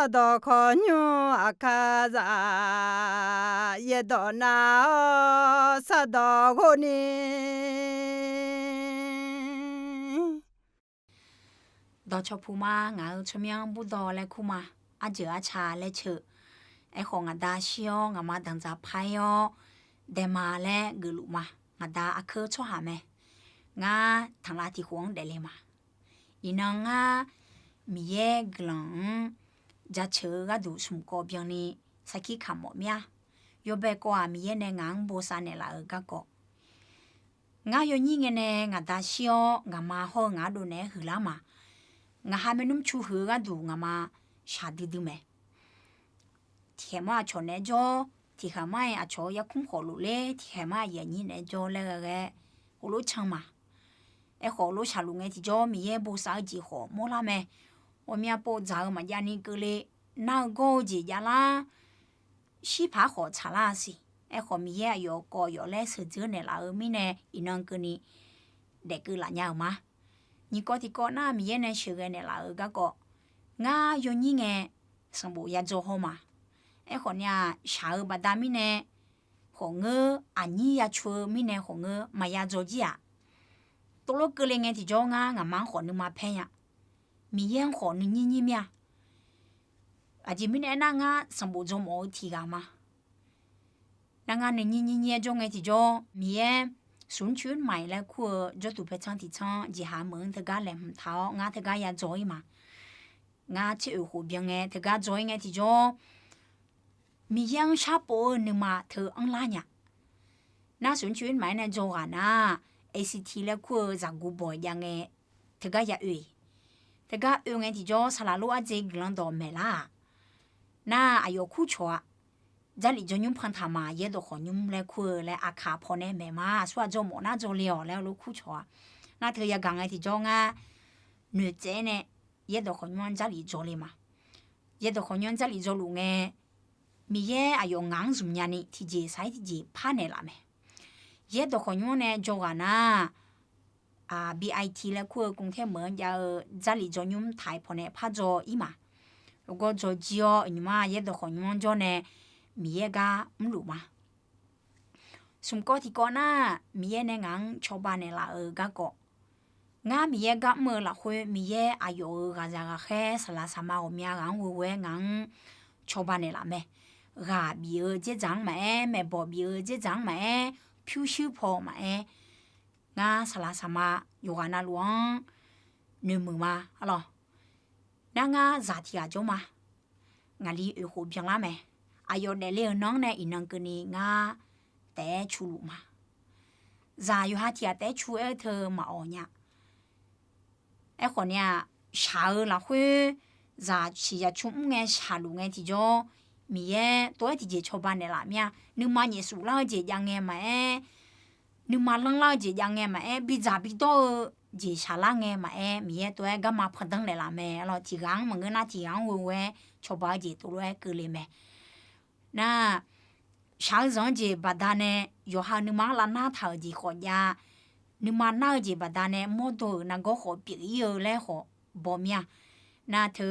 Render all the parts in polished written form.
사도 건유 아카자 예도나 사도 고니 đó cho phù ma ngã cho miếng bù đỏ lại khu mà giờ trà lại chữ ai họ ngã đa xíu ngã mà đang giả phai yo để mà lại gửi lụ mà ngã đa khơi cho hà mẹ ngã thằng lá thì huống để lên mà inang ngã mi ye glang giá chữ gà đủ sum co biang ni saki khăm mỏ mía yo bé qua mi ye nè ngang bồ sa nè là ở gà cọ ngã yo nhỉ nghe nè ngã đa xíu ngã mà ho ngã đồ nè hử lá mà ngã hai mươi năm chú hứa gà đủ ngã mà xa đi đi mẹ thì mà cho nè cho thì mà cho ya cũng khó lụ lệ thì mà ya nhỉ nè cho lệ cái lụ chăng mà ai khó lụ xa lụ nghe thì cho mi ye bồ sa gì khó mua la mẹ ôm ya bồ giờ mà ya ni cái lệ nào go gì ya la xí phá khó chả la gì ai khó mi ye yo có yo lệ sự chữ này là ở mi nè inang cái ni để cứ là nhau mà你个的个那米呢学个呢啦个个，我有你呢，上步也做好嘛。哎，好呢，下午把大米呢，和我你也出米呢和我嘛也做几啊。到了个嘞，的叫我忙和你嘛偏呀，米也和你咩？啊，就米呢那我上步做冇提个嘛。那我你做的叫米也。xuân chuyến mày là của cho tụi phải chăng thì chăng chỉ hà mượn thực ra làm tháo ngã thực ra ya dối mà ngã chịu hồ biếng nghe thực ra dối nghe thì cho mi yang sắp bố nhưng mà thử ăn lá nhá na xuân chuyến mày này cho à na ACT là của giặc gu bò yang nghe thực ra ya uy thực ra uy nghe thì cho sala lu a dây glang đồ mẹ la na ayo khu chua gia里就用盘他嘛，也都好用来苦来阿卡破呢没嘛，所以做么那做了来路苦错，那头也讲个提讲啊，女仔呢也都好用家里做的嘛，也都好用家里做路个，咪也啊用硬什么呢？提起晒提起怕呢啦没，也都好用呢做个呐，啊 BIT 来苦公天门要家里做用太破呢怕做伊嘛，如果做鸡哦，你嘛也都好用做呢。mi ye ga mlu ma sum ko thì có na mi ye ne ngang cho ba ne la ga ko nga mi ye ga mơ la khue mi ye ayo ga za ga khe sala sama o mia gang we ngang cho ba ne la me ga bi e je jang me bo bi e je jang me phu shu po ma e nga sala sama yo ga na luang ne mu ma alo na nga za ti a jo ma nga li e ho biang la me ayo ne le nong ne inang kuni nga te chu ma za yu ha tia te chu e the ma o nya e kho nya sha la hu za chi ya chu nge sha lu nge ti jo mi ye to ti je cho ban ne la mya nu ma ni su la je yang nge ma e nu ma lang la je yang nge ma e bi za bi to je sha la nge ma e mi ye to e ga ma pha dang le la me lo ti gang ma nge na ti gang we cho ba je to le ke le me那上上节把他呢，有哈你妈拉那头的好呀，你妈那节把他呢，莫多那个好别有来好包面，那头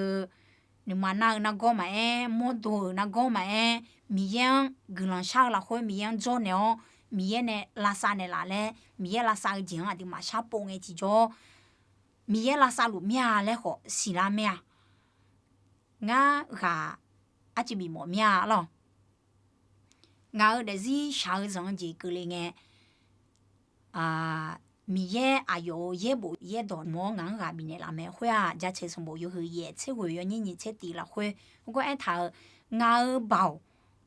你妈那个嘛哎，莫多那个嘛哎，米样个人下了会米样做呢，米样呢拉萨呢拉嘞，米样拉萨个钱啊的嘛下崩个去做，米样拉萨路面来好是拉面，俺个阿就比莫面咯。ngao de zi shao zong ji ge le nge mi ye ayo ye bo ye do mo ngang ga bi ne la me hua ja che song bo yo hu ye che hu yo ni che ti la hu go ai tha ngao bao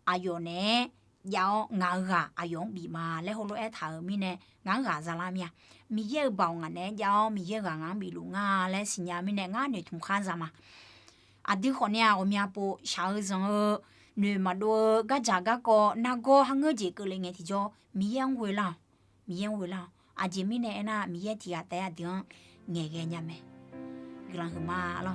ayo ne yao ngao ga ayo bi ma le ho lo ai tha mi ne ngang ga za la mi mi ye bao nga ne yao mi ye ga ngang bi lu nga le sin ya mi ne nga ne thum kha za ma a di ho ne a o mi a po shao zong nửa mà đua gà chả gà co na go hang ngơ gì cơ lên nghe thì cho mi yang vui lao à chỉ mi này na mi ye thì à té à tiếng nghe nghe nhà mẹ cái là hử ma lo